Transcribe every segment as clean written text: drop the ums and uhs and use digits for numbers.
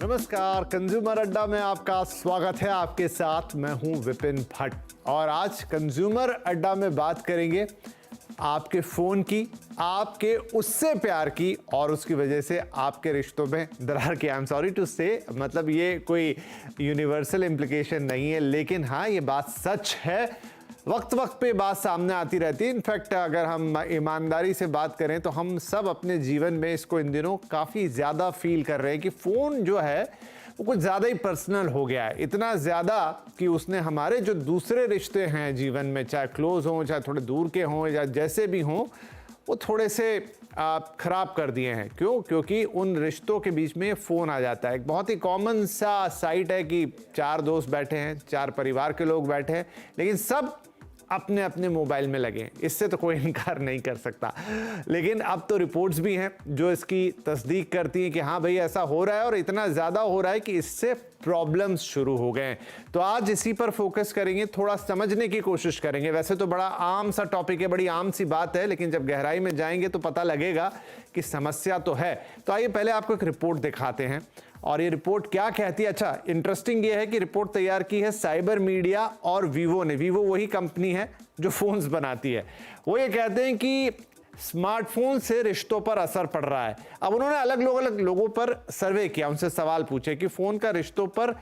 नमस्कार, कंज्यूमर अड्डा में आपका स्वागत है। आपके साथ मैं हूं विपिन भट्ट और आज कंज्यूमर अड्डा में बात करेंगे आपके फ़ोन की, आपके उससे प्यार की और उसकी वजह से आपके रिश्तों में दरार की। आई एम सॉरी टू से, मतलब ये कोई यूनिवर्सल इम्प्लीकेशन नहीं है, लेकिन हाँ ये बात सच है। वक्त वक्त पे बात सामने आती रहती है। इनफैक्ट अगर हम ईमानदारी से बात करें तो हम सब अपने जीवन में इसको इन दिनों काफ़ी ज़्यादा फील कर रहे हैं कि फ़ोन जो है वो कुछ ज़्यादा ही पर्सनल हो गया है। इतना ज़्यादा कि उसने हमारे जो दूसरे रिश्ते हैं जीवन में, चाहे क्लोज हों चाहे थोड़े दूर के हों या जैसे भी हों, वो थोड़े से ख़राब कर दिए हैं। क्यों? क्योंकि उन रिश्तों के बीच में फ़ोन आ जाता है। एक बहुत ही कॉमन सा साइट है कि 4 दोस्त बैठे हैं, 4 परिवार के लोग बैठे हैं, लेकिन सब अपने अपने मोबाइल में लगे हैं। इससे तो कोई इनकार नहीं कर सकता। लेकिन अब तो रिपोर्ट्स भी हैं जो इसकी तस्दीक करती हैं कि हाँ भाई ऐसा हो रहा है और इतना ज़्यादा हो रहा है कि इससे प्रॉब्लम्स शुरू हो गए हैं। तो आज इसी पर फोकस करेंगे, थोड़ा समझने की कोशिश करेंगे। वैसे तो बड़ा आम सा टॉपिक है, बड़ी आम सी बात है, लेकिन जब गहराई में जाएंगे तो पता लगेगा कि समस्या तो है। तो आइए पहले आपको एक रिपोर्ट दिखाते हैं और ये रिपोर्ट क्या कहती है। अच्छा, इंटरेस्टिंग ये है कि रिपोर्ट तैयार की है साइबर मीडिया और वीवो ने। वीवो वही कंपनी है जो फोन्स बनाती है। वो ये कहते हैं कि स्मार्टफोन से रिश्तों पर असर पड़ रहा है। अब उन्होंने अलग लोगों पर सर्वे किया, उनसे सवाल पूछे कि फोन का रिश्तों पर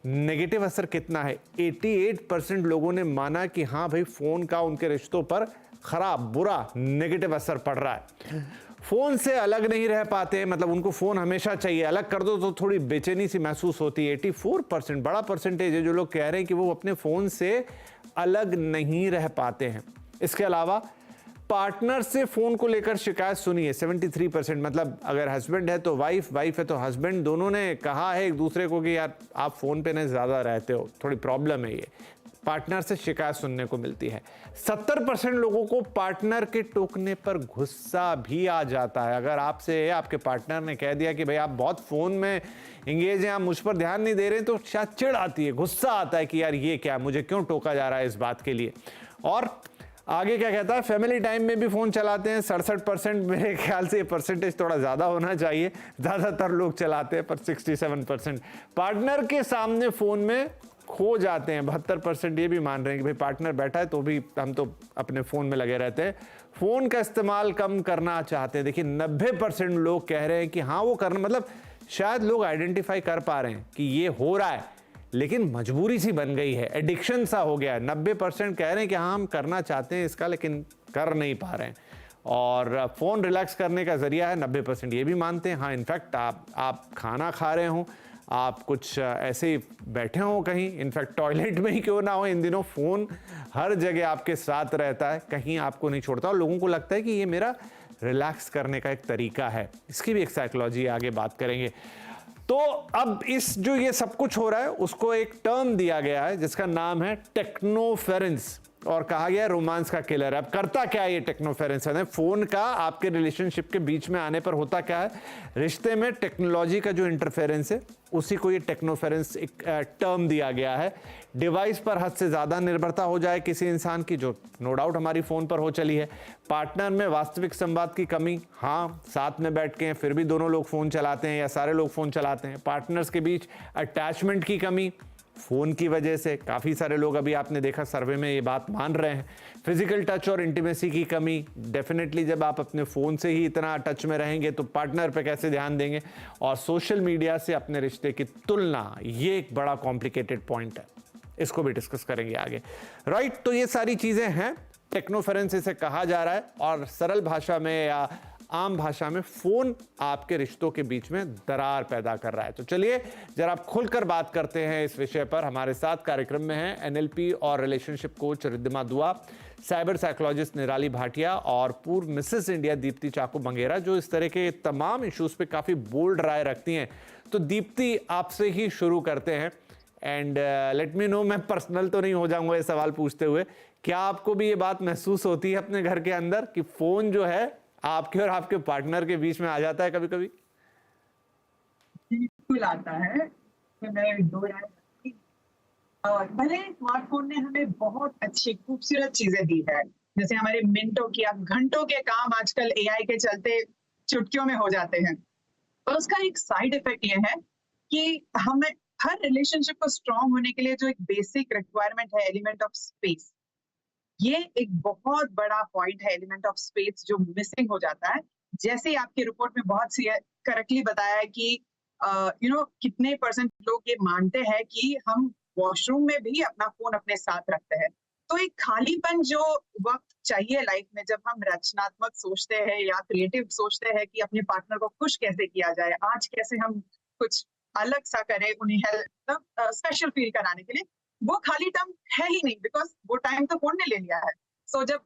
नेगेटिव असर कितना है। 88% लोगों ने माना कि हाँ भाई फोन का उनके रिश्तों पर खराब, बुरा, नेगेटिव असर पड़ रहा है। फोन से अलग नहीं रह पाते, मतलब उनको फोन हमेशा चाहिए। अलग कर दो तो थोड़ी बेचैनी सी महसूस होती है। 84%, बड़ा परसेंटेज है जो लोग कह रहे हैं कि वो अपने फोन से अलग नहीं रह पाते हैं। इसके अलावा पार्टनर से फोन को लेकर शिकायत सुनी है 73%। मतलब अगर हस्बैंड है तो वाइफ, वाइफ है तो हस्बैंड, दोनों ने कहा है एक दूसरे को कि यार आप फोन पे ना ज्यादा रहते हो, थोड़ी प्रॉब्लम है। ये पार्टनर से शिकायत सुनने को मिलती है। 70% लोगों को पार्टनर के टोकने पर गुस्सा भी आ जाता है। अगर आपसे आपके पार्टनर ने कह दिया कि भाई आप बहुत फोन में इंगेज हैं, आप मुझ पर ध्यान नहीं दे रहे, तो शायद चिढ़ आती है, गुस्सा आता है कि यार ये क्या, मुझे क्यों टोका जा रहा है इस बात के लिए। और आगे क्या कहता है, फैमिली टाइम में भी फोन चलाते हैं 67%। मेरे ख्याल से ये परसेंटेज थोड़ा ज्यादा होना चाहिए, ज्यादातर लोग चलाते हैं, पर 67%। पार्टनर के सामने फोन में खो जाते हैं, 72% ये भी मान रहे हैं कि भाई पार्टनर बैठा है तो भी हम तो अपने फोन में लगे रहते हैं। फोन का इस्तेमाल कम करना चाहते हैं। देखिए 90% लोग कह रहे हैं कि हाँ वो करना, मतलब शायद लोग आइडेंटिफाई कर पा रहे हैं कि ये हो रहा है, लेकिन मजबूरी सी बन गई है, एडिक्शन सा हो गया है। 90% कह रहे हैं कि हाँ हम करना चाहते हैं इसका, लेकिन कर नहीं पा रहे हैं। और फोन रिलैक्स करने का जरिया है, 90% ये भी मानते हैं। हाँ इनफैक्ट आप खाना खा रहे हो, आप कुछ ऐसे ही बैठे हो कहीं, इनफैक्ट टॉयलेट में ही क्यों ना हो, इन दिनों फ़ोन हर जगह आपके साथ रहता है, कहीं आपको नहीं छोड़ता और लोगों को लगता है कि ये मेरा रिलैक्स करने का एक तरीका है। इसकी भी एक साइकोलॉजी आगे बात करेंगे। तो अब इस जो ये सब कुछ हो रहा है उसको एक टर्म दिया गया है जिसका नाम है टेक्नोफेरेंस और कहा गया रोमांस का किलर। अब करता क्या है ये टेक्नोफेरेंस? फोन का आपके रिलेशनशिप के बीच में आने पर होता क्या है, रिश्ते में टेक्नोलॉजी का जो इंटरफेरेंस है उसी को ये टेक्नोफेरेंस एक टर्म दिया गया है। डिवाइस पर हद से ज्यादा निर्भरता हो जाए किसी इंसान की, जो नो डाउट हमारी फोन पर हो चली है। पार्टनर में वास्तविक संवाद की कमी, हाँ साथ में बैठ के फिर भी दोनों लोग फोन चलाते हैं या सारे लोग फोन चलाते हैं। पार्टनर्स के बीच अटैचमेंट की कमी फोन की वजह से, काफी सारे लोग अभी आपने देखा सर्वे में ये बात मान रहे हैं। फिजिकल टच और इंटीमेसी की कमी, डेफिनेटली जब आप अपने फोन से ही इतना टच में रहेंगे तो पार्टनर पे कैसे ध्यान देंगे। और सोशल मीडिया से अपने रिश्ते की तुलना, ये एक बड़ा कॉम्प्लिकेटेड पॉइंट है, इसको भी डिस्कस करेंगे आगे। राइट, तो ये सारी चीजें हैं, टेक्नोफेरेंस इसे कहा जा रहा है और सरल भाषा में या आम भाषा में फोन आपके रिश्तों के बीच में दरार पैदा कर रहा है। तो चलिए जरा खुलकर बात करते हैं इस विषय पर। हमारे साथ कार्यक्रम में है एनएलपी और रिलेशनशिप कोच रिद्धिमा दुआ, साइबर साइकोलॉजिस्ट निराली भाटिया और पूर्व मिसेस इंडिया दीप्ति चाकू बंगेरा, जो इस तरह के तमाम इश्यूज पे काफी बोल्ड राय रखती हैं। तो दीप्ति, आपसे ही शुरू करते हैं एंड लेट मी नो, मैं पर्सनल तो नहीं हो जाऊंगा ये सवाल पूछते हुए, क्या आपको भी ये बात महसूस होती है अपने घर के अंदर कि फोन जो है आपके और आपके पार्टनर के बीच में आ जाता है कभी कभी? बिल्कुल आता है। तो मैं दो राय रखती हूँ। और भले स्मार्टफोन ने हमें बहुत अच्छी खूबसूरत चीजें दी है, जैसे हमारे मिनटों की, अब घंटों के काम आजकल एआई के चलते चुटकियों में हो जाते हैं। और उसका एक साइड इफेक्ट ये है कि हमें हर रिलेशनशिप को स्ट्रांग होने के लिए जो एक बेसिक रिक्वायरमेंट है, एलिमेंट ऑफ स्पेस, ये एक बहुत बड़ा पॉइंट है, एलिमेंट ऑफ स्पेस, जो मिसिंग हो जाता है। जैसे ही आपकी रिपोर्ट में बहुत सी करेक्टली बताया है कि कितने परसेंट लोग ये मानते हैं कि हम वॉशरूम में भी अपना फोन अपने साथ रखते हैं। तो एक खालीपन जो वक्त चाहिए लाइफ में, जब हम रचनात्मक सोचते हैं या क्रिएटिव सोचते हैं कि अपने पार्टनर को खुश कैसे किया जाए, आज कैसे हम कुछ अलग सा करें उन्हें स्पेशल फील कराने के लिए, वो खाली टाइम है ही नहीं, बिकॉज वो टाइम तो फोन ने ले लिया है। सो जब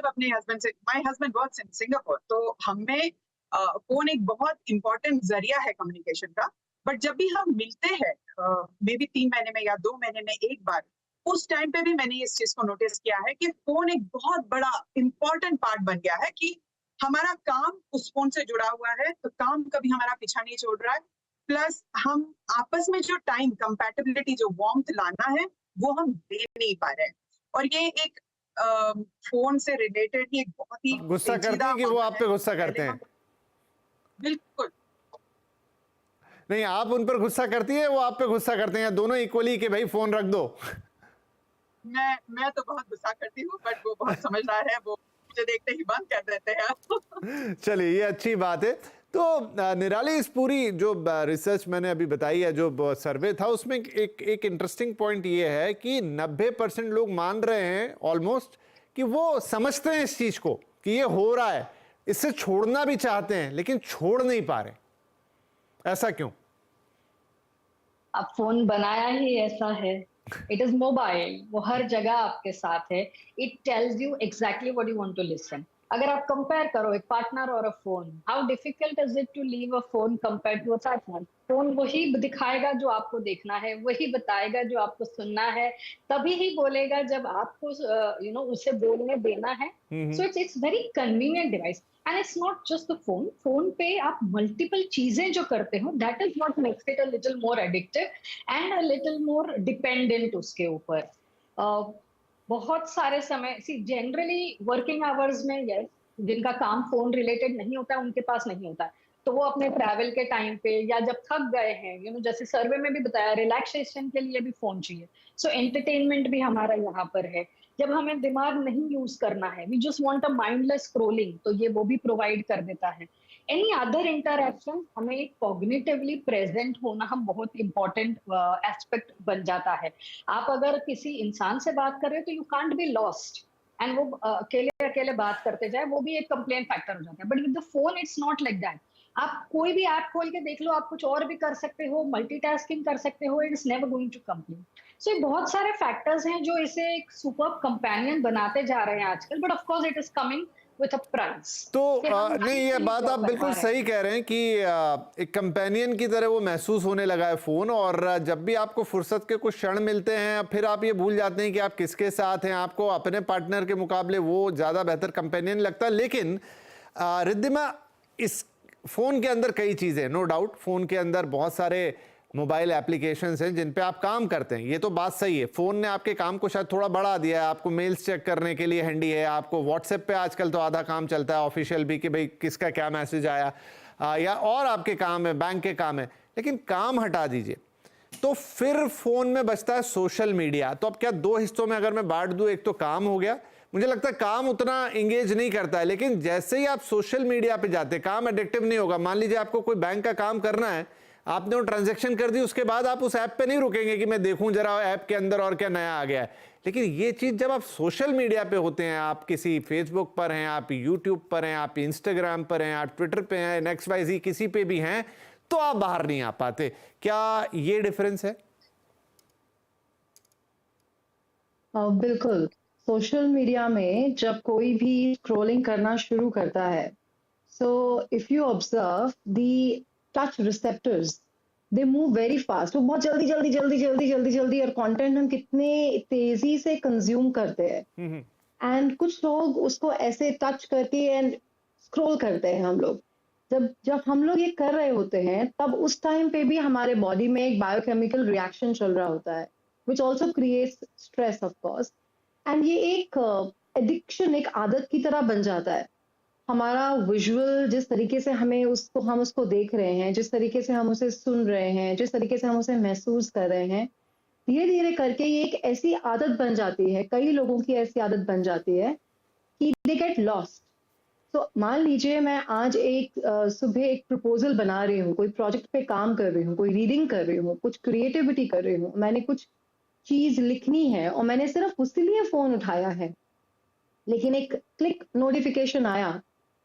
अपने हस्बैंड से, my husband works in Singapore, तो हमें फोन एक बहुत इंपॉर्टेंट जरिया है कम्युनिकेशन का। बट जब भी हम मिलते हैं मे बी 3 महीने में या 2 महीने में एक बार, उस टाइम पे भी मैंने इस चीज को नोटिस किया है कि फोन एक बहुत बड़ा इंपॉर्टेंट पार्ट बन गया है कि हमारा काम उस फोन से जुड़ा हुआ है, तो काम कभी हमारा पीछा नहीं छोड़ रहा है। प्लस हम आपस में जो टाइम कंपैटिबिलिटी, जो वार्मथ लाना है, वो हम दे नहीं पा रहे हैं। और ये एक फोन से रिलेटेड ही एक बहुत ही गुस्सा करते हैं कि वो आप पे गुस्सा करते हैं? बिल्कुल नहीं, आप उन पर गुस्सा करती है, वो आप पे गुस्सा करते हैं, दोनों इक्वली कि भाई फोन रख दो? मैं तो बहुत गुस्सा करती हूँ, बट वो बहुत समझदार है, वो मुझे देखते ही बंद कर देते हैं। चलिए, ये अच्छी बात है। तो निराली, इस पूरी जो रिसर्च मैंने अभी बताई है, जो सर्वे था, उसमें एक इंटरेस्टिंग पॉइंट ये है कि 90% लोग मान रहे हैं ऑलमोस्ट कि वो समझते हैं इस चीज को कि ये हो रहा है, इससे छोड़ना भी चाहते हैं लेकिन छोड़ नहीं पा रहे। ऐसा क्यों? अब फोन बनाया ही ऐसा है, इट इज मोबाइल, वो हर जगह आपके साथ है। It tells you exactly what you want to listen. अगर आप कंपेयर करो एक पार्टनर और a phone, how difficult is it to leave a phone compare to a partner. Phone वही दिखाएगा जो आपको देखना है, वही बताएगा जो आपको सुनना है, तभी ही बोलेगा जब आपको उसे बोलने देना है। So it's very convenient device and it's not just the phone. Phone पे आप मल्टीपल चीजें जो करते हो, that is what makes it a little more addictive and a little more dependent उसके ऊपर। बहुत सारे समय जनरली वर्किंग आवर्स में, यस, जिनका काम फोन रिलेटेड नहीं होता है उनके पास नहीं होता है, तो वो अपने ट्रैवल के टाइम पे या जब थक गए हैं, जैसे सर्वे में भी बताया, रिलैक्सेशन के लिए भी फोन चाहिए। सो एंटरटेनमेंट भी हमारा यहाँ पर है। जब हमें दिमाग नहीं यूज करना है, we just want a mindless scrolling, तो ये वो भी प्रोवाइड कर देता है। एनी अदर इंटरैक्शन, हमें एक कॉग्निटिवली प्रेजेंट होना हम बहुत इंपॉर्टेंट एस्पेक्ट बन जाता है। आप अगर किसी इंसान से बात कर रहे हो तो you can't be lost, and वो अकेले अकेले बात करते जाए, वो भी एक कंप्लेन फैक्टर हो जाता है। But with the phone it's not like that. आप कोई भी ऐप खोल के देख लो, आप कुछ और भी कर सकते हो, मल्टीटास्किंग कर सकते हो, it is never going to complain. So ये बहुत सारे फैक्टर्स हैं जो इसे एक सुपर कंपेनियन बनाते जा रहे हैं आजकल, but of course it is coming with a price. तो नहीं, ये बात आप बिल्कुल सही कह रहे हैं कि एक कंपेनियन की तरह वो महसूस होने लगा है फोन, और जब भी आपको फुर्सत के कुछ क्षण मिलते हैं, फिर आप ये भूल जाते हैं कि आप किसके साथ हैं। आपको अपने पार्टनर के मुकाबले वो ज़्यादा बेहतर कंपेनियन लगता है। लेकिन रिद्धिमा, इस फ़ोन के अंदर कई चीज़ें, नो डाउट फ़ोन के अंदर बहुत सारे मोबाइल एप्लीकेशंस हैं जिन पे आप काम करते हैं, ये तो बात सही है। फ़ोन ने आपके काम को शायद थोड़ा बढ़ा दिया है, आपको मेल्स चेक करने के लिए हैंडी है, आपको व्हाट्सएप पे आजकल तो आधा काम चलता है ऑफिशियल भी कि भाई किसका क्या मैसेज आया, या और आपके काम है, बैंक के काम है। लेकिन काम हटा दीजिए तो फिर फ़ोन में बचता है सोशल मीडिया। तो अब क्या दो हिस्सों में अगर मैं बांट दूँ, एक तो काम हो गया, मुझे लगता है काम उतना इंगेज नहीं करता है, लेकिन जैसे ही आप सोशल मीडिया पे जाते, काम एडिक्टिव नहीं होगा। मान लीजिए आपको कोई बैंक का काम करना है, आपने वो ट्रांजैक्शन कर दी, उसके बाद आप उस ऐप पे नहीं रुकेंगे कि मैं देखूं जरा ऐप के अंदर और क्या नया आ गया है। लेकिन ये चीज़ जब आप सोशल मीडिया पे होते हैं, आप किसी फेसबुक पर हैं, आप यूट्यूब पर हैं, आप इंस्टाग्राम पर हैं, आप ट्विटर पे हैं, XYZ किसी पे भी हैं, तो आप बाहर नहीं आ पाते। क्या ये डिफरेंस है? बिल्कुल। सोशल मीडिया में जब कोई भी स्क्रॉलिंग करना शुरू करता है, so if you observe the touch receptors, they move very fast. वो बहुत जल्दी जल्दी जल्दी जल्दी जल्दी जल्दी, और कंटेंट हम कितने तेजी से कंज्यूम करते हैं। एंड कुछ लोग उसको ऐसे टच करके एंड स्क्रॉल करते हैं। हम लोग जब हम लोग ये कर रहे होते हैं, तब उस टाइम पे भी हमारे बॉडी में एक बायोकेमिकल रिएक्शन चल रहा होता है, which also creates stress of course. And ये एक एडिक्शन, एक आदत की तरह बन जाता है। हमारा विजुअल जिस तरीके से हम उसको देख रहे हैं, जिस तरीके से हम उसे सुन रहे हैं, जिस तरीके से हम उसे महसूस कर रहे हैं, धीरे-धीरे करके ये एक ऐसी आदत बन जाती है, कई लोगों की ऐसी आदत बन जाती है कि दे गेट लॉस्ट। तो मान लीजिए मैं आज सुबह एक प्रपोज़ल बना रही हूँ, कोई प्रोजेक्ट पे काम कर रही हूँ, कोई रीडिंग कर रही हूँ, कुछ क्रिएटिविटी कर रही हूँ, मैंने कुछ चीज़ लिखनी है और मैंने सिर्फ़ उसी लिए फ़ोन उठाया है। लेकिन एक क्लिक नोटिफ़िकेशन आया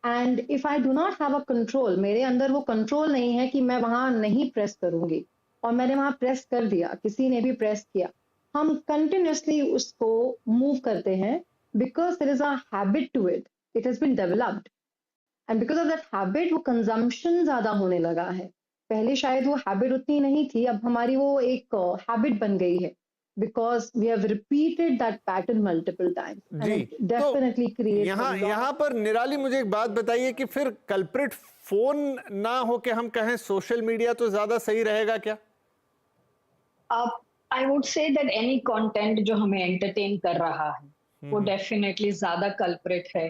and if I do not have a control, मेरे अंदर वो कंट्रोल नहीं है कि मैं वहां नहीं प्रेस करूंगी, और मैंने वहां प्रेस कर दिया, किसी ने भी प्रेस किया, हम कंटिन्यूअसली उसको मूव करते हैं because there is a habit to it, it has been developed, and because of that habit वो कंजम्पशन ज्यादा होने लगा है। पहले शायद वो हैबिट उतनी नहीं थी, अब हमारी वो एक हैबिट बन गई है because we have repeated that pattern multiple times and ji, it definitely तो creates यहाँ पर निराली मुझे एक बात बताइए कि फिर कल्प्रिट फोन ना हो के हम कहें सोशल मीडिया तो ज्यादा सही रहेगा क्या? I would say that any content जो हमें एंटरटेन कर रहा है वो डेफिनेटली ज्यादा कल्प्रिट है,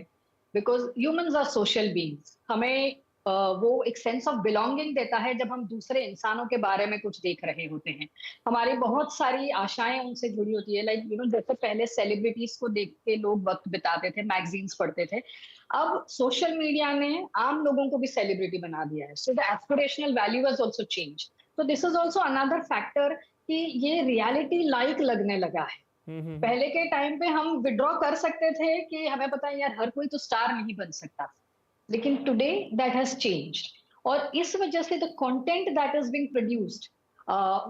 because humans are social beings. हमें वो एक सेंस ऑफ बिलोंगिंग देता है जब हम दूसरे इंसानों के बारे में कुछ देख रहे होते हैं। हमारी बहुत सारी आशाएं उनसे जुड़ी होती है, लाइक जैसे पहले सेलिब्रिटीज को देख के लोग वक्त बिताते थे, मैगजीन्स पढ़ते थे, अब सोशल मीडिया ने आम लोगों को भी सेलिब्रिटी बना दिया है। So the aspirational value has also change. तो this is also another factor कि ये रियलिटी लाइक लगने लगा है। पहले के टाइम पे हम विड्रॉ कर सकते थे कि हमें पता है यार हर कोई तो स्टार नहीं बन सकता, लेकिन टुडे दैट हैज चेंज्ड, और इस वजह से the content that is being produced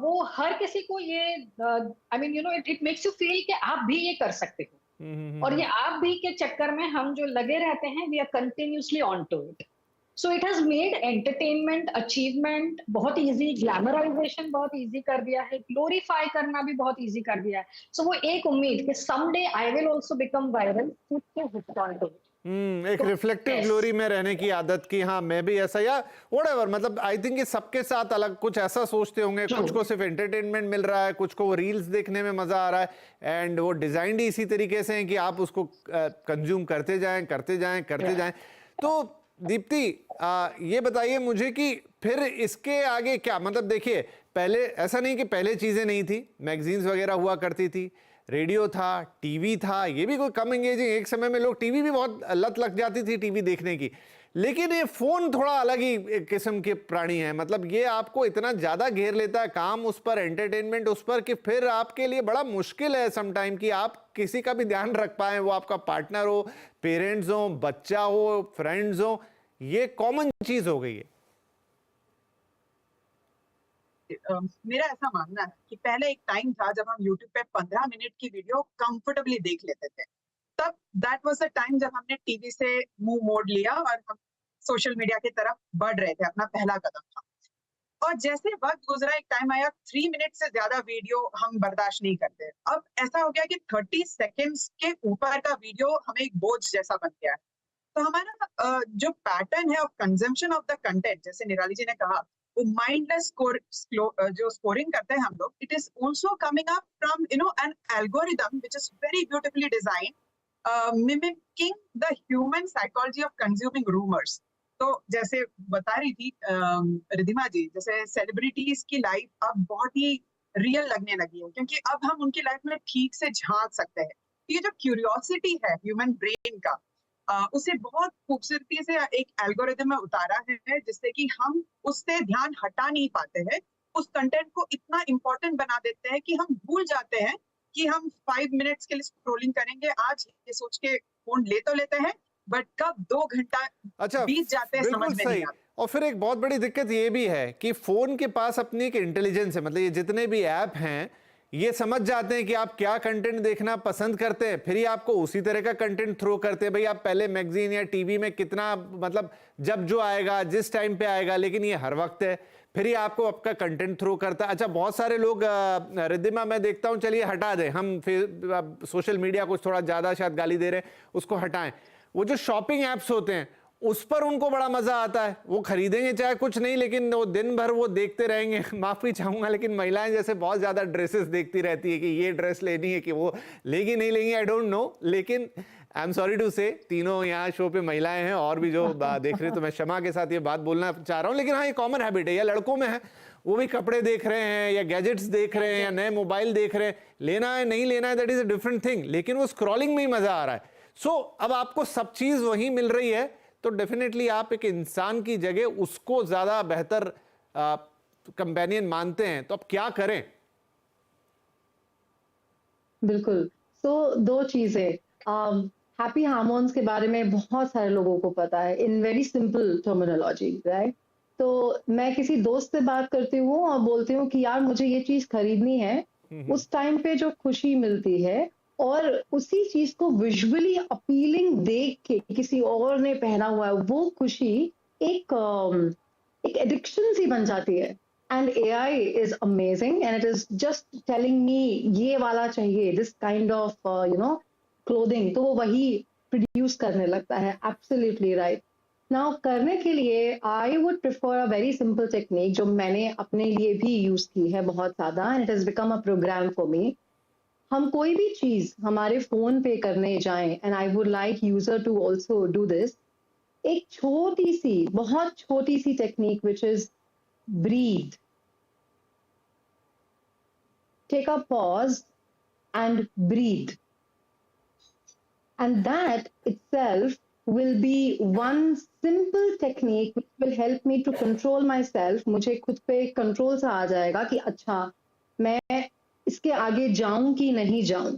वो हर किसी को ये I mean it makes you feel कि आप भी ये कर सकते हो, और ये आप भी के चक्कर में हम जो लगे रहते हैं we are continuously on to it. So it has made entertainment achievement बहुत इजी, ग्लैमराइजेशन बहुत इजी कर दिया है, ग्लोरीफाई करना भी बहुत इजी कर दिया है। सो वो एक उम्मीद कि someday I will also become viral, एक रिफ्लेक्टिव ग्लोरी में रहने की आदत की, हाँ मैं भी ऐसा या व्हाटएवर, मतलब आई थिंक ये सबके साथ अलग कुछ ऐसा सोचते होंगे। कुछ को सिर्फ एंटरटेनमेंट मिल रहा है, कुछ को वो रील्स देखने में मजा आ रहा है, एंड वो डिजाइन ही इसी तरीके से है कि आप उसको कंज्यूम करते जाएं करते जाएं करते जाएं। तो दीप्ति ये बताइए मुझे कि फिर इसके आगे क्या, मतलब देखिए पहले ऐसा नहीं कि पहले चीजें नहीं थी, मैगजीन्स वगैरह हुआ करती थी, रेडियो था, टीवी था, ये भी कोई कम एंगेजिंग, एक समय में लोग टीवी भी बहुत लत लग जाती थी टीवी देखने की, लेकिन ये फोन थोड़ा अलग ही एक किस्म के प्राणी है। मतलब ये आपको इतना ज्यादा घेर लेता है, काम उस पर, एंटरटेनमेंट उस पर, कि फिर आपके लिए बड़ा मुश्किल है सम टाइम कि आप किसी का भी ध्यान रख पाए, वो आपका पार्टनर हो, पेरेंट्स हो, बच्चा हो, फ्रेंड्स हो, ये कॉमन चीज हो गई है। मेरा ऐसा मानना है कि पहले एक टाइम था जब हम YouTube पे 15 मिनट की वीडियो कंफर्टेबली देख लेते थे। तब दैट वाज द टाइम जब हमने टीवी से मुंह मोड़ लिया और हम सोशल मीडिया की तरफ बढ़ रहे थे, अपना पहला कदम था। और जैसे वक्त गुजरा, एक टाइम आया 3 मिनट से ज्यादा वीडियो हम बर्दाश्त नहीं करते। अब ऐसा हो गया कि 30 सेकेंड्स के ऊपर का वीडियो हमें एक बोझ जैसा बन गया है। तो हमारा जो पैटर्न है of consumption of the content, जैसे निराली जी ने कहा, वो माइंडलेस जो स्कोरिंग करते हैं हम लोग, it is also coming up from N algorithm which is very beautifully designed mimicking the human psychology of consuming rumours. तो जैसे बता रही थी रिधिमा जी, जैसे सेलिब्रिटीज की लाइफ अब बहुत ही रियल लगने लगी है, क्योंकि अब हम उनकी लाइफ में ठीक से झांक सकते हैं। ये जो क्यूरियोसिटी है ह्यूमन ब्रेन का, उसे बहुत खूबसूरती से एक एल्गोरिदम में उतारा है, जिससे कि हम उससे ध्यान हटा नहीं पाते हैं। उस कंटेंट को इतना इंपॉर्टेंट बना देते हैं कि हम भूल जाते हैं कि हम 5 मिनट्स के लिए स्क्रॉलिंग करेंगे, आज ये सोच के फोन ले तो लेते हैं, बट कब 2 घंटा बीत जाते हैं समझ में नहीं आता। और फिर एक बहुत बड़ी दिक्कत ये भी है कि फोन के पास अपनी एक इंटेलिजेंस है, मतलब ये जितने भी ऐप हैं ये समझ जाते हैं कि आप क्या कंटेंट देखना पसंद करते हैं, फिर ही आपको उसी तरह का कंटेंट थ्रो करते हैं। भाई आप पहले मैगजीन या टीवी में कितना, मतलब जब जो आएगा जिस टाइम पे आएगा, लेकिन ये हर वक्त है, फिर ही आपको आपका कंटेंट थ्रो करता है। अच्छा, बहुत सारे लोग रिद्धिमा मैं देखता हूं, चलिए हटा दें, हम फिर सोशल मीडिया को थोड़ा ज्यादा शायद गाली दे रहे हैं, उसको हटाएं। वो जो शॉपिंग एप्स होते हैं उस पर उनको बड़ा मजा आता है, वो खरीदेंगे चाहे कुछ नहीं, लेकिन वो दिन भर वो देखते रहेंगे। माफी चाहूंगा लेकिन महिलाएं जैसे बहुत ज्यादा ड्रेसेस देखती रहती है कि ये ड्रेस लेनी है, कि वो लेगी नहीं लेगी आई डोंट नो, लेकिन आई एम सॉरी टू से, तीनों यहाँ शो पे महिलाएं हैं और भी जो देख रहे हैं, तो मैं क्षमा के साथ ये बात बोलना चाह रहा हूँ, लेकिन हाँ ये कॉमन हैबिट है, या लड़कों में है, वो भी कपड़े देख रहे हैं या गैजेट्स देख रहे हैं या नए मोबाइल देख रहे हैं, लेना है नहीं लेना है that is a different thing, लेकिन वो स्क्रॉलिंग में ही मजा आ रहा है। सो अब आपको सब चीज वहीं मिल रही है, तो डेफिनेटली आप एक इंसान की जगह उसको ज्यादा बेहतर कंपेनियन मानते हैं, तो अब क्या करें? बिल्कुल। तो दो चीजें, हैप्पी हार्मोन्स के बारे में बहुत सारे लोगों को पता है in very simple terminology, right? तो मैं किसी दोस्त से बात करती हूँ और बोलती हूँ कि यार मुझे ये चीज खरीदनी है, उस टाइम पे जो खुशी मिलती है और उसी चीज को विजुअली अपीलिंग देख के किसी और ने पहना हुआ है, वो खुशी एक एडिक्शन सी बन जाती है। And AI is amazing and it is just telling me ये वाला चाहिए, this kind of clothing, तो वो वही प्रोड्यूस करने लगता है। Absolutely right. Now करने के लिए I would prefer a very simple technique जो मैंने अपने लिए भी यूज की है बहुत ज्यादा, and it has become a program for me. हम कोई भी चीज हमारे फोन पे करने जाएं, and I would like user to also do this, एक छोटी सी, बहुत छोटी सी technique which is breathe. Take a pause and breathe. And that itself will be one simple technique which will help me to control myself. मुझे खुद पे control सा आ जाएगा कि अच्छा मैं इसके आगे जाऊं कि नहीं जाऊं,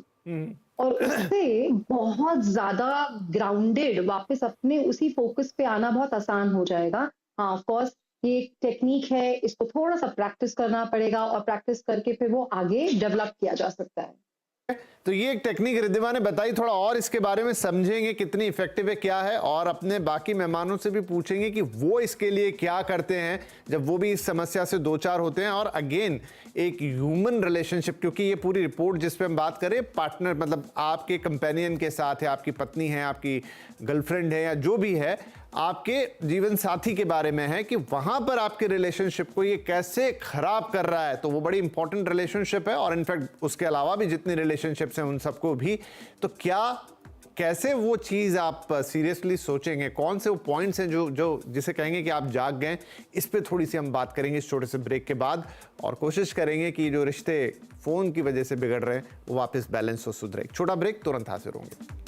और उससे बहुत ज्यादा ग्राउंडेड वापस अपने उसी फोकस पे आना बहुत आसान हो जाएगा। हाँ, ऑफ कोर्स ये एक टेक्निक है, इसको थोड़ा सा प्रैक्टिस करना पड़ेगा और प्रैक्टिस करके फिर वो आगे डेवलप किया जा सकता है। तो ये एक टेक्निक रिद्धिमा ने बताई, थोड़ा और इसके बारे में समझेंगे कितनी इफेक्टिव है, क्या है, और अपने बाकी मेहमानों से भी पूछेंगे कि वो इसके लिए क्या करते हैं जब वो भी इस समस्या से दो चार होते हैं। और अगेन एक ह्यूमन रिलेशनशिप, क्योंकि ये पूरी रिपोर्ट जिस पे हम बात करें पार्टनर, मतलब आपके कंपेनियन के साथ है, आपकी पत्नी है, आपकी गर्लफ्रेंड है, या जो भी है, आपके जीवन साथी के बारे में है कि वहां पर आपके रिलेशनशिप को ये कैसे खराब कर रहा है। तो वो बड़ी इंपॉर्टेंट रिलेशनशिप है, और इनफैक्ट उसके अलावा भी जितनी रिलेशनशिप्स हैं उन सबको भी। तो क्या, कैसे वो चीज़ आप सीरियसली सोचेंगे, कौन से वो पॉइंट्स हैं जो जिसे कहेंगे कि आप जाग गए, इस पे थोड़ी सी हम बात करेंगे इस छोटे से ब्रेक के बाद, और कोशिश करेंगे कि जो रिश्ते फ़ोन की वजह से बिगड़ रहे हैं वो वापस बैलेंस हो, सुधरे। छोटा ब्रेक, तुरंत हाजिर होंगे।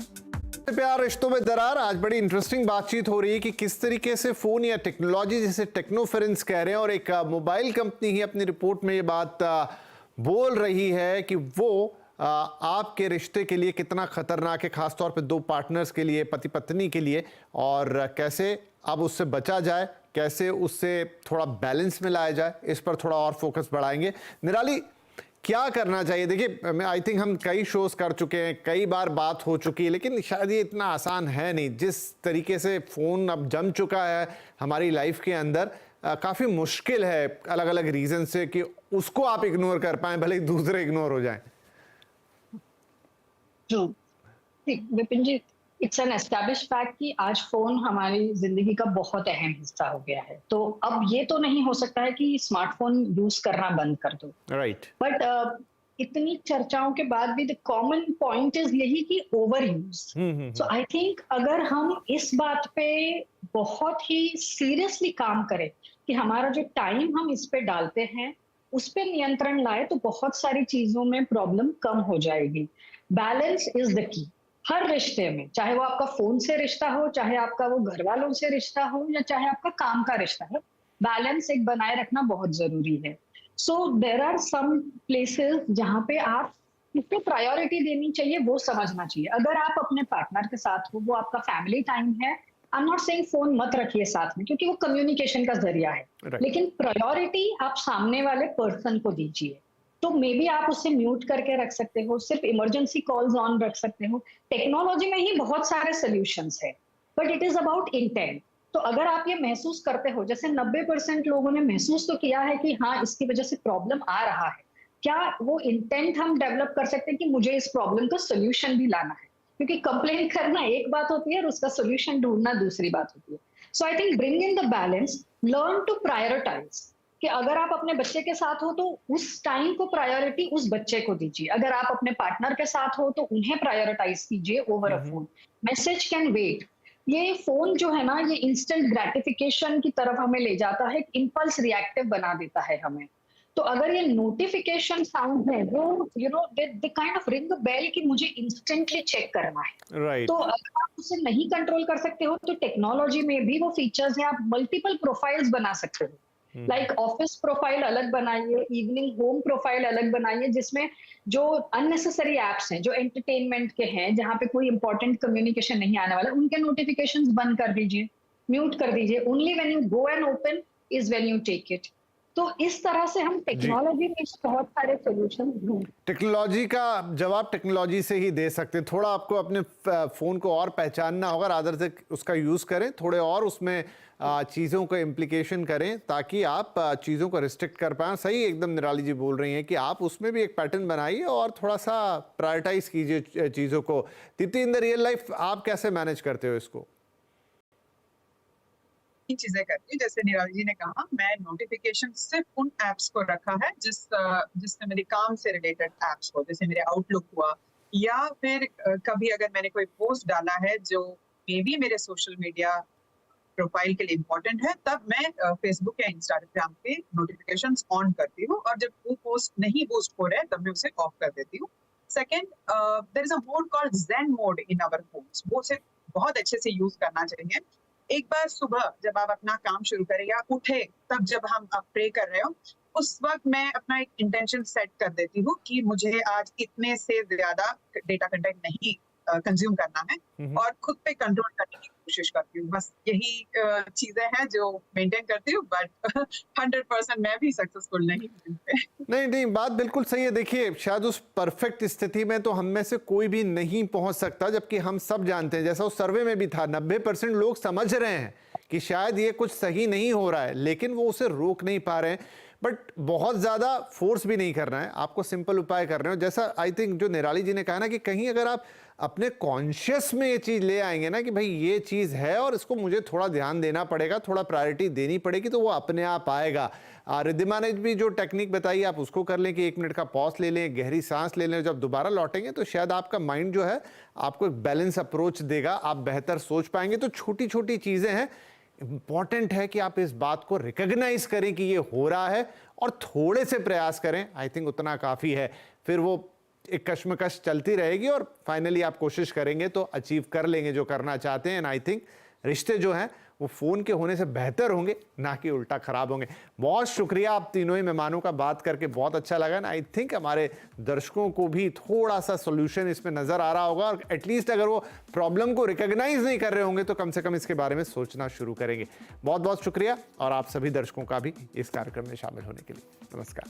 प्यार रिश्तों में दरार, आज बड़ी इंटरेस्टिंग बातचीत हो रही है कि किस तरीके से फ़ोन या टेक्नोलॉजी, जिसे टेक्नोफेरेंस कह रहे हैं, और एक मोबाइल कंपनी ही अपनी रिपोर्ट में ये बात बोल रही है कि वो आपके रिश्ते के लिए कितना खतरनाक है, खासतौर पे दो पार्टनर्स के लिए, पति पत्नी के लिए, और कैसे अब उससे बचा जाए, कैसे उससे थोड़ा बैलेंस में लाया जाए, इस पर थोड़ा और फोकस बढ़ाएंगे। निराली, क्या करना चाहिए? देखिए, मैं आई थिंक हम कई शोज कर चुके हैं, कई बार बात हो चुकी है, लेकिन शायद ये इतना आसान है नहीं। जिस तरीके से फ़ोन अब जम चुका है हमारी लाइफ के अंदर, काफ़ी मुश्किल है अलग अलग रीज़न से कि उसको आप इग्नोर कर पाएं, भले ही दूसरे इग्नोर हो जाएं। विपिन जी, इट्स एन एस्टैब्लिश फैक्ट कि आज फोन हमारी जिंदगी का बहुत अहम हिस्सा हो गया है। तो अब ये तो नहीं हो सकता है कि स्मार्टफोन यूज करना बंद कर दो, राइट? बट इतनी चर्चाओं के बाद भी द कॉमन पॉइंट इज यही कि over use. So I think अगर हम इस बात पे बहुत ही सीरियसली काम करें कि हमारा जो टाइम हम इस पे डालते हैं उस पे नियंत्रण लाए, तो बहुत सारी चीजों में प्रॉब्लम कम हो जाएगी। बैलेंस इज द की हर रिश्ते में, चाहे वो आपका फोन से रिश्ता हो, चाहे आपका वो घर वालों से रिश्ता हो, या चाहे आपका काम का रिश्ता हो, बैलेंस एक बनाए रखना बहुत जरूरी है। So there are some places जहाँ पे आप इस पे प्रायोरिटी देनी चाहिए, वो समझना चाहिए। अगर आप अपने पार्टनर के साथ हो, वो आपका फैमिली टाइम है, I am not saying phone मत रखिए साथ में, क्योंकि वो कम्युनिकेशन का जरिया है, लेकिन प्रायोरिटी आप सामने वाले पर्सन को दीजिए। तो मे बी आप उससे म्यूट करके रख सकते हो, सिर्फ इमरजेंसी कॉल्स ऑन रख सकते हो। टेक्नोलॉजी में ही बहुत सारे सोल्यूशंस है, but it is about intent. तो अगर आप ये महसूस करते हो, जैसे 90% लोगों ने महसूस तो किया है कि हाँ इसकी वजह से प्रॉब्लम आ रहा है, क्या वो इंटेंट हम डेवलप कर सकते हैं कि मुझे इस प्रॉब्लम का सोल्यूशन भी लाना है? क्योंकि कंप्लेंट करना एक बात होती है और उसका सोल्यूशन ढूंढना दूसरी बात होती है। So I think bring in the balance, learn to prioritise कि कि अगर आप अपने बच्चे के साथ हो तो उस टाइम को प्रायोरिटी उस बच्चे को दीजिए, अगर आप अपने पार्टनर के साथ हो तो उन्हें प्रायोरिटाइज कीजिए over a phone. Message can wait. ये फोन जो है ना, ये इंस्टेंट ग्रेटिफिकेशन की तरफ हमें ले जाता है, इम्पल्स रिएक्टिव बना देता है हमें। तो अगर ये नोटिफिकेशन साउंड है वो they kind of ring the bell कि मुझे इंस्टेंटली चेक करना है। राइट। तो अगर आप उसे नहीं कंट्रोल कर सकते हो तो टेक्नोलॉजी में भी वो फीचर्स हैं, आप मल्टीपल प्रोफाइल्स बना सकते हो। लाइक ऑफिस प्रोफाइल अलग बनाइए, इवनिंग होम प्रोफाइल अलग बनाइए, जिसमें जो अननेसेसरी एप्स हैं, जो एंटरटेनमेंट के हैं, जहां पे कोई इंपॉर्टेंट कम्युनिकेशन नहीं आने वाला, उनके नोटिफिकेशंस बंद कर दीजिए, म्यूट कर दीजिए। Only when you go and open is when you take it. तो इस तरह से हम टेक्नोलॉजी में बहुत सारे सॉल्यूशन ढूंढ। टेक्नोलॉजी का जवाब टेक्नोलॉजी से ही दे सकते हैं। थोड़ा आपको अपने फ़ोन को और पहचानना होगा, आदर से उसका यूज़ करें, थोड़े और उसमें चीज़ों को इम्प्लीकेशन करें ताकि आप चीज़ों को रिस्ट्रिक्ट कर पाएँ। सही एकदम निराली जी बोल रही हैं कि आप उसमें भी एक पैटर्न बनाइए और थोड़ा सा प्रायोरिटाइज कीजिए चीज़ों को। Deepti, in the real life आप कैसे मैनेज करते हो इसको? चीजें करती हूँ। जैसे निराली जी ने कहा, मैं नोटिफिकेशन सिर्फ उन एप्स को रखा है जिससे मेरे काम से रिलेटेड एप्स हो, जैसे मेरे आउटलुक हुआ, या फिर कभी अगर मैंने कोई पोस्ट डाला है जो मे बी मेरे सोशल मीडिया प्रोफाइल के लिए इम्पोर्टेंट है, तब मैं फेसबुक या इंस्टाग्राम पे नोटिफिकेशंस ऑन करती हूँ, और जब वो पोस्ट नहीं बूस्ट हो रहा है तब मैं उसे ऑफ कर देती हूँ। Second, there is a mode called zen mode in our phones. वो उसे बहुत अच्छे से यूज करना चाहिए। एक बार सुबह जब आप अपना काम शुरू करें या उठे, तब जब हम आप प्रे कर रहे हो, उस वक्त मैं अपना एक इंटेंशन सेट कर देती हूँ कि मुझे आज इतने से ज्यादा डेटा कंटेंट नहीं कंज्यूम करना है, और खुद पे कंट्रोल करने की कोशिश करती हूँ। बस यही चीजें हैं जो मेंटेन करती हूँ, बट 100% मैं भी सक्सेसफुल नहीं हूँ। नहीं, बात बिल्कुल सही है। देखिए, शायद उस परफेक्ट स्थिति में तो हम में से कोई भी नहीं पहुंच सकता, जबकि हम सब जानते हैं, जैसा उस सर्वे में भी था, 90% लोग समझ रहे हैं कि शायद ये कुछ सही नहीं हो रहा है, लेकिन वो उसे रोक नहीं पा रहे हैं। बट बहुत ज़्यादा फोर्स भी नहीं करना है, आपको सिंपल उपाय कर रहे हो। जैसा आई थिंक जो निराली जी ने कहा ना कि कहीं अगर आप अपने कॉन्शियस में ये चीज़ ले आएंगे ना कि भाई ये चीज़ है और इसको मुझे थोड़ा ध्यान देना पड़ेगा, थोड़ा प्रायोरिटी देनी पड़ेगी, तो वो अपने आप आएगा। रिद्धिमा ने भी जो टेक्निक बताई आप उसको कर लें कि 1 मिनट का पॉज ले लें, गहरी सांस ले लें, जब दोबारा लौटेंगे तो शायद आपका माइंड जो है आपको एक बैलेंस अप्रोच देगा, आप बेहतर सोच पाएंगे। तो छोटी छोटी चीज़ें हैं, इंपॉर्टेंट है कि आप इस बात को रिकॉग्नाइज करें कि ये हो रहा है और थोड़े से प्रयास करें। आई थिंक उतना काफ़ी है। फिर वो एक कश्मकश चलती रहेगी और फाइनली आप कोशिश करेंगे तो अचीव कर लेंगे जो करना चाहते हैं। एंड आई थिंक रिश्ते जो हैं वो फ़ोन के होने से बेहतर होंगे, ना कि उल्टा ख़राब होंगे। बहुत शुक्रिया आप तीनों ही मेहमानों का, बात करके बहुत अच्छा लगा। ना आई थिंक हमारे दर्शकों को भी थोड़ा सा सोल्यूशन इसमें नज़र आ रहा होगा, और एटलीस्ट अगर वो प्रॉब्लम को रिकॉग्नाइज नहीं कर रहे होंगे तो कम से कम इसके बारे में सोचना शुरू करेंगे। बहुत बहुत शुक्रिया, और आप सभी दर्शकों का भी इस कार्यक्रम में शामिल होने के लिए नमस्कार।